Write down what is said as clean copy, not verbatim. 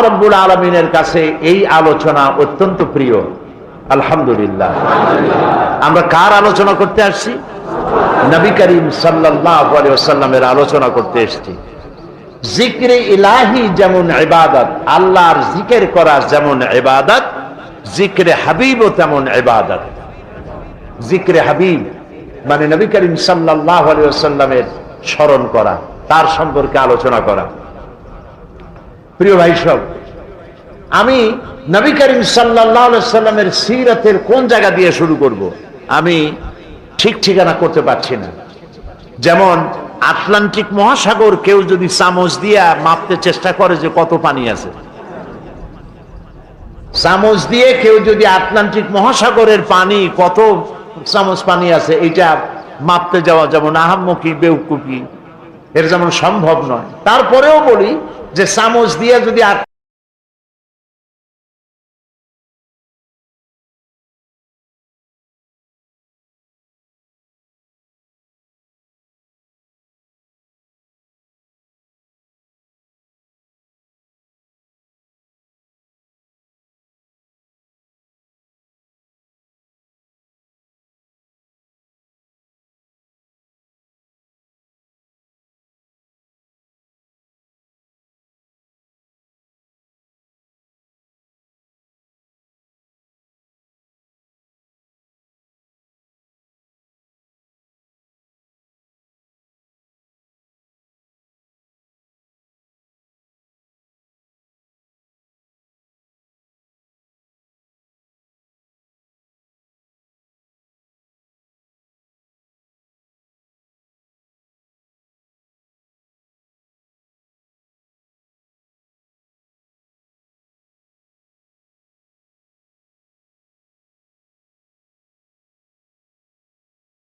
রাব্বুল আলামিনের কাছে এই আলোচনা অত্যন্ত প্রিয়। আলহামদুলিল্লাহ। আমরা কার আলোচনা করতে আসছি? নবী করিম সাল্লাল্লাহু আলাইহি ওয়াসাল্লামের আলোচনা করতে এসেছি। জিক্রে ইলাহি যেমন ইবাদত, আল্লাহর জিকির করা যেমন ইবাদত, জিক্রে হাবিবও তেমন ইবাদত। জিক্রে হাবিব মানে নবী করিম সাল্লাল্লাহু আলাইহি ওয়াসাল্লামের স্মরণ করা, তার সম্পর্কে আলোচনা করা। প্রিয় ভাই সব, আমি নবী করিম সাল্লাল্লাহু আলাইহি ওয়াসাল্লামের সিরাতের কোন জায়গা দিয়ে শুরু করব আমি ঠিক ঠিকানা করতে পারছি না। যেমন আটলান্টিক মহাসাগর কেউ যদি চামচ দিয়ে মাপতে চেষ্টা করে যে কত পানি আছে, চামচ দিয়ে কেউ যদি আটলান্টিক মহাসাগরের পানি কত চামচ পানি আছে এটা মাপতে যাওয়া যেমন আহাম্মকি বেউকুফি, এর যেমন সম্ভব নয়। তারপরেও বলি যে চামচ দিয়ে যদি